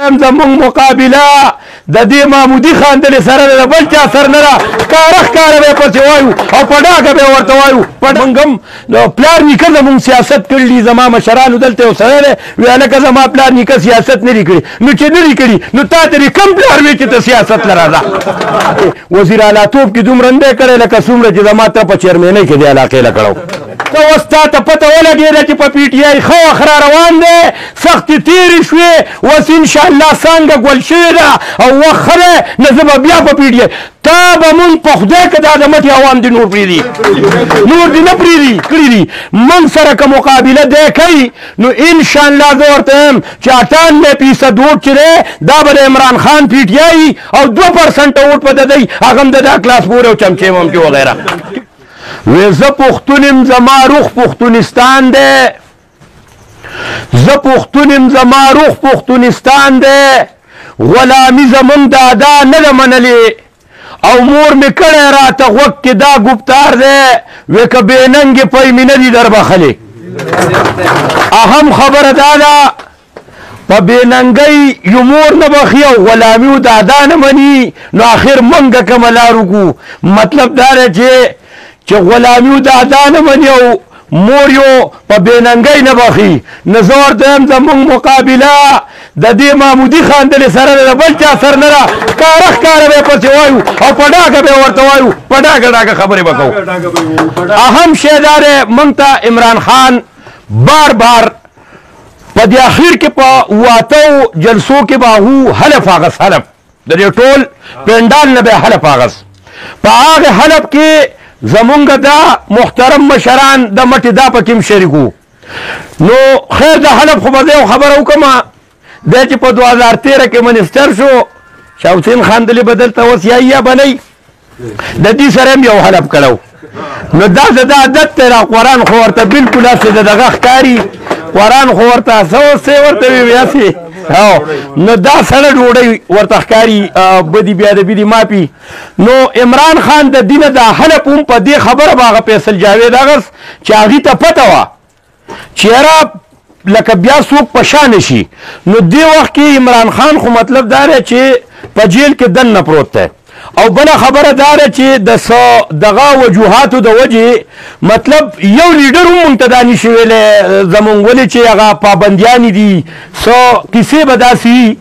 زمون مقابله د دې محمودي خاندل سره د بل چا سر نه را ښکاره به پسې وایو او په ډاګه به ورته وایو موږ هم پلار نیکه زمونږ سیاست کړي دي زما مشرانو دلته یو سړی دی وی هلکه زما پلار نیکه سیاست نه دي کړي نو چې نه دي کړي نو تا ته دې کوم پلار وی چې ته سیاست له راځه وزیر اعلیتوب کې دومره نه دی کړی لکه څومره چې زما ته په چیرمینۍ کې دې علاقې له کړو ته اوس تا ته پته ولګېده چې په پي ټي آی ښه وخت را روان دی سختې تېرې شوې اوس انشاءالله څانګه ګل شوې ده او وخت ښه دی نه زه به بیا په پي ټي آی تا به مونږ په خدای که دا د مټې عوام دې نور پرېږدي نور دې نه پرېږدي کړي دي مونږ سره که مقابله دی کوي نو انشاءالله زه ورته یم چې 98% ووټ چې دی دا به د عمران خان پي ټي آی او 2% ووټ به د دی هغه هم د دا کلاس پورې او چمچې ممچې وغیره وی زه پښتون یم زما روح پښتونستان دی زه پښتون یم زما روح پښتونستان دی غلامي زمونږ دادا نه ده منلې او مور مې کړی راته غوږ کې دا ګفتار دی وی که بې ننګې پی مې نه دي در بخلې اهم خبره دا ده په بې ننګۍ یو مور نه بخي او غلامي و دادا نه مني نو آخر مونږه کومه لار وکړو مطلب دا دی چې غلامي و دادا نه مني او مور یو په بې ننګۍ نه بخي نو زه ورته یم زمونږ مقابله د دې محمودي خاندلې سره د بل چا سر نه را ښکاره به پسې وایو او په ډاګه به ورته وایو په ډاګه خبرې به کوو اهم شی دا دی موږ ته عمران خان بار بار په دې اخر کې په 8 جلسو کې به هغو حلف اغس حلف د دې ټول پنډال نه به حلف اغس په هغې حلف کې زمونږ دا محترم مشران د مټې دا پکې هم شریکو نو خیر د حلف خو به زه یو خبره وکړمه دی چې په 2013 کې منسټر شو شاه حسین خاندلې به دلته اوس یا بنئ د دې سره هم یو حلف کړی نو دا د ده عادت دی را قرآن خو ورته بلکل هسې د دغه ښکاري قرآن خو ورته څه ورته وي هسې نو دا سړه ډوډۍ ورته ښکاري بدي بیا د بدي ماپي نو عمران خان د دینه دا حلف هم په دې خبره به هغه فیصل جاوید اغس چې هغې ته پته وه چې یاره لکه بیا څوک په شا نشي نو دې وخت کې عمران خان خو مطلب دا دی چې په جیل کې دننه پروت دی او بله خبره دا ده چې د دغه وجوهاتو د وجې مطلب یو لیډر هم موږ ته دا نشي ویلی زمونږ ولې چې هغه پابندیانې دي څه کیسې به داسې وي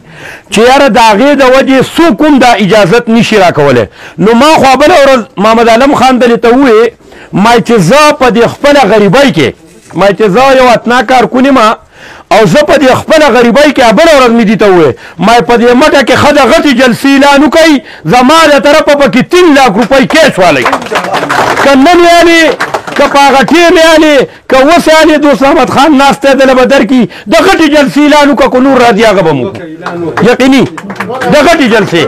چې یاره د هغې د وجې څوک هم دا اجازت نشي راکولی نو ما خو بله ورځ محمد عالم خان دلې ته وویې ما چې زه په دې خپله غریبۍ کې ما چې زه یو اتنا کارکون یم او زه په دې خپله غریبۍ کې بله ورځ مې دې ته وویې ما په دې مټه کې ښه د غټې جلسې اعلان وکړئ زما د طرفه پکې 3 لاک روپۍ کیش والی که نن یعنې که په هغه ټیم یعنې که اوس یعنې دوست احمد خان ناست دی دله به درکړي د غټې جلسې اعلان وکړه که نور راځي هغه به مو یقیني د غټې جلسې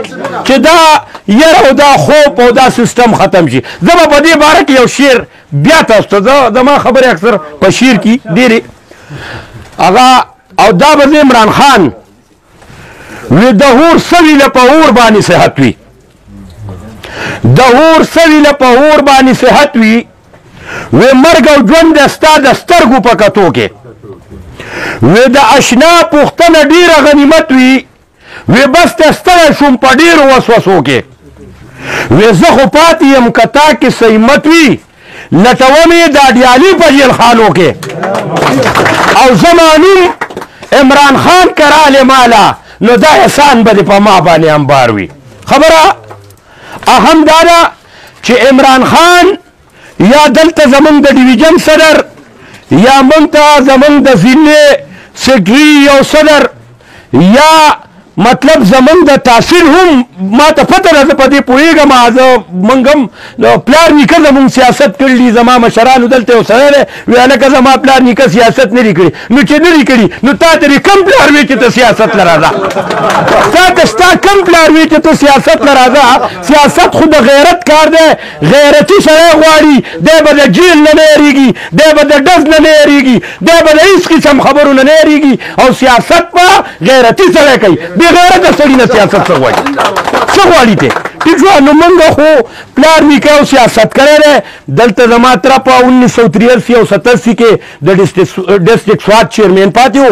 چې دا یره او دا خوب او دا سیستم ختم شي زه به په دې باره کې یو شعر بیا تاسو ته زما خبرې اکثر په شعر کې ډېرې هغه او دا به زه عمران خان وی د هور سوي له په اور باندې صحت وي د هور سوي له په اور باندې صحت وي وی مرګ او ژوند د ستا د سترګو په کتو کې وی د اشنا پوښتنه ډېره غنیمت وي وی بس ته ستړی شوم په ډېرو وسوسو کې وی زه خو پاتې یم که تا کې صحیمت وي لټومې د اډیالي په جیلخانو کې او زما نوم عمران خان کرالی مالا نو دا احسان به دې په ما باندې انبار وي خبره اهم دا ده چې عمران خان یا دلته زمونږ د ډیویژن صدر یا مونږ ته زمونږ د ضلع سیکرټري یو صدر یا مطلب زمونږ د تحصیل هم ما ته پته ده زه په دې پوهېږم زه موږ هم پلار نیکه زمونږ سیاست کړي دي زما مشرانو دلته یو سړی دی وی هلکه زما پلار نیکه سیاست نه دي کړي نو چې نه دي کړي نو تا ته دې کوم پلار وی چې ته سیاست له راځه تا ته ستا کوم پلار وی چې ته سیاست له راځه سیاست خو د غیرت کار دی غیرتي سړی غواړي دی به د جیل نه نه یېرېږي دی به د ډز نه نه یېرېږي دی به د هېڅ قسم خبرو نه نه یېرېږي او سیاست به غیرتي سړی کوي بې غیرته سړي نه سیاست څه غواړي څه غواړي ته ټیک شو نو موږ خو پلار نیکه او سیاست کړی دی دلته زما تره په 1983 او 87 کې د ډسټرکټ سوات چیرمین پاتې و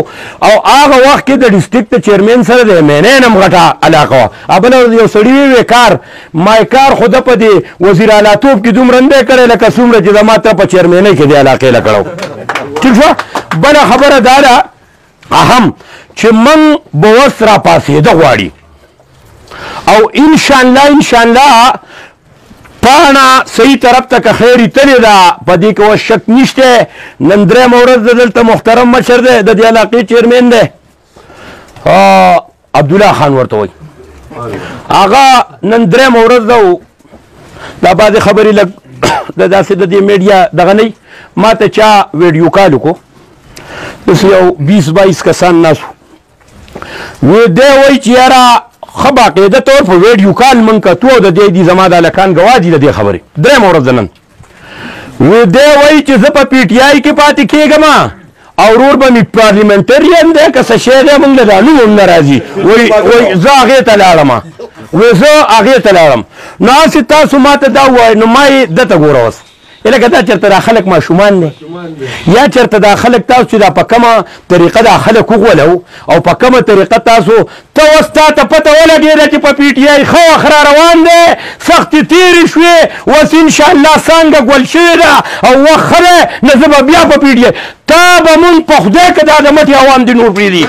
او هغه وخت کې د ډسټرکټ چیرمین سره د مینین هم غټه علاقه وه بله یو سړي وی کار ما کار خو ده په دې وزیر اعلیتوب کې دومره نه دی کړی لکه څومره چې زما تره په چیرمینۍ کې د علاقې له کړی ټیک شوه بله خبره دا ده اهم چې من به وس را پاسېده غواړي او انشاءالله پاڼه صحیح طرف ته که خیرې تلې ده په دې کې اوس شک نشته نن درېیمه ورځ د دلته محترم مشر دی د دې علاقې چیرمین دی عبدالله خان ورته وایي هغه نن درېیمه ورځ ده دا بعضې خبرې لږ د داسې د دې میډیا دغه نه ما ته چا ویډیو کال وکړو داسې یو 20-22 کسان ناست وو دی وایي چې یاره ښه باقاعده طور په ویډیو کال من کتو او د دې دي زما د هلکان ګواه دي د دې خبرې درېیمه ورځ ده نن وی دی وایي چې زه په پی ټي آی کې پاتې کېږم او ورور به مې پارلیمنټرین دی که څه شی دی موږ له دا نوم هم نه راځي وایي زه هغې ته لاړم وایي زه هغې ته لاړم نو هسې تاسو ما ته دا ووایئ نو ما یې دته ګوره اوس لکه دا چېرته دا خلک ماشومان دی یا چېرته دا خلک تاسو چې دا په کومه طریقه دا خلک وغولو او په کومه طریقه تاسو ته اوس تا ته پته ولګېده چې په پی ټي آی ښه وخت را روان دی سختې تېرې شوې اوس انشاءالله څانګه ګل شوې ده او وخت ښه دی نه زه به بیا په پی ټي آی تا به مونږ په خدای که دا د مټې عوام دي نور پرېږدي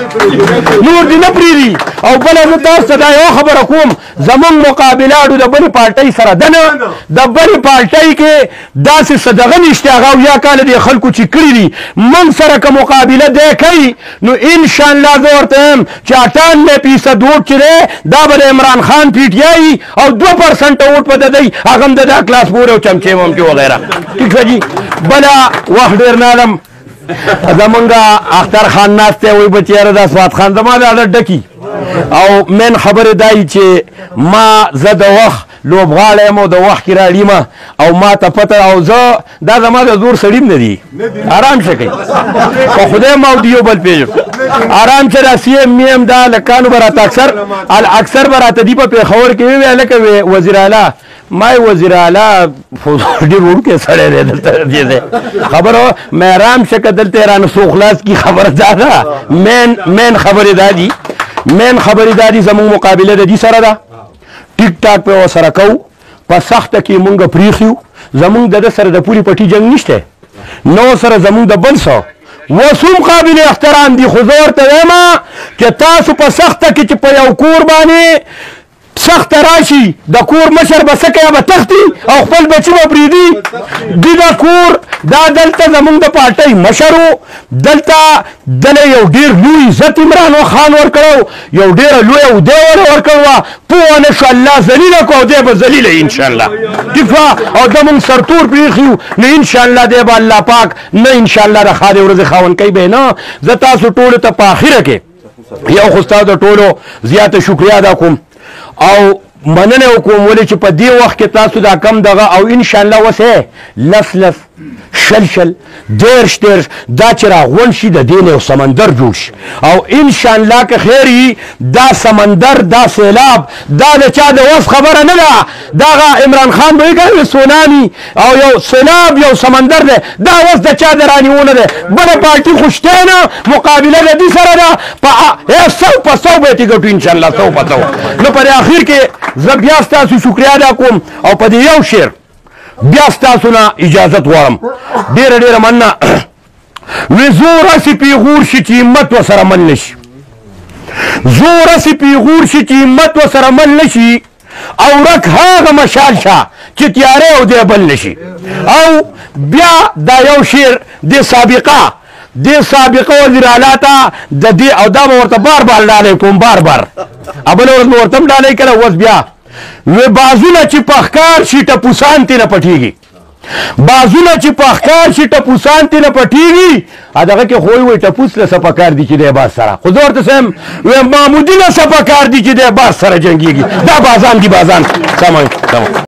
نور دي نه پرېږدي او بله زه تاسو ته دا یوه خبره کوم زمونږ مقابلاړو د بلې پارټۍ سره ده نه د بلې پارټۍ کې داسې څه دغه نشته هغه اویا کاله دې خلکو چې کړي دي موږ سره که مقابله دی کوي نو انشاءالله زه ورته یم چې 98% ووټ چې دی دا به د عمران خان پی ټي آی او 2% ووټ په د دی هغه هم د دا کلاس پورې او چمچې ومچې وغیره ټیک شه جي بله وخت ډېر نه علم زمونږ اختر خان ناست دی وایي به چېره دا سوات خان زما د اډه ډکي او مین خبرې دا یي چې ما زه د وخت لوبغاړی یم او د وخت کې راړیمه او ما ته پته او زه دا زما د زور سړي نه دي ارام شه کوي په خدای ما او د یو بل پېژنو ارام شه دا سی ایم ایم دا لکانو به راته اکثر به راته دي په پېښور کې ویې هلکه وزیر اعلی ما وزیر اعلی ډېر وړوکی سړی دی دلته دې دی خبره مې ارام شه که دلته یې رانه څو خلاص کي خبره دا ده مین خبرې دا دي مین خبرې دا دي زموږ مقابله د دې سره ده ټیک ټاک په ورسره کوو په سخته کې مونږ پرېښي یو زموږ د ده سره د پورې پټي جنګ نشته نو سره زموږ د بل څه اوس هم قابل احترام دي خو زه ورته وایم چې تاسو په سخته کې چې په یو کور باندې سخت راشي د کور مشر به څه کوي به تښتي او خپل بچي به پرېږدي دي دا کور دا دلته زموږ د پارټۍ مشر و دلته دله یو ډېر لوی عزت عمران خان ورکړی یو ډېره لویه عهده ورله ورکړې وه پوه نه شو الله ذلیله کړو او دی به ذلیله انشاءالله ټیک شوه او ده مونږ سرتور پرېښي یو نو انشاءالله دی به الله پاک نه انشاءالله د ښادې ورځې خاوند کوي به نه زه تاسو ټولو ته په آخره کې یو خو ستاسو د ټولو زیاته شکریا ادا کوم او مننه وکوم ولې چې په دې وخت کې تاسو دا کم دغه او انشاءالله اوس لس شل دېرش دا چې راغونډ شي د دې نه یو سمندر جوړ شي او انشاءالله که خیر وي دا سمندر دا سیلاب دا د چا د وس خبره نه ده دغه عمران خان به وایي سونامي او یو سیلاب یو سمندر دی دا اوس د چا د رانیونه دی بله پارټي خو شته نه مقابله د دې سره ده په 100% به یې ټیکټو انشاءالله 100% نو په اخر کې زه بیا ستاسو شکریا ادا کوم او په دې یو شعر بیا ستاسو نه اجازت غواړم ډېره مننه وی زور هسې پیغور شي چې همت ورسره مل نه شي زور هسې پیغور شي چې همت ورسره مل نه شي او ورک هغه مشال شه چې تیارې او دی بل نه شي او بیا دا یو شعر د سابقه وزیر اعلی ته د دې او دا به ورته بار ډالۍ کوم بار بله ورځ به ورته هم ډالۍ کړه اوس بیا وی بازونه چې په ښکار شي ټپوسان ترې نه پټېږي بازونه چې په ښکار شي ټپوسان ترې نه پټېږي دغه کې خو وایي ټپوس له څه پکار دي چې دی باز سره خو زه ورته سم وی معمودي له څه پکار دي چې دی باز سره جنګېږي دا بازان دي بازان سمه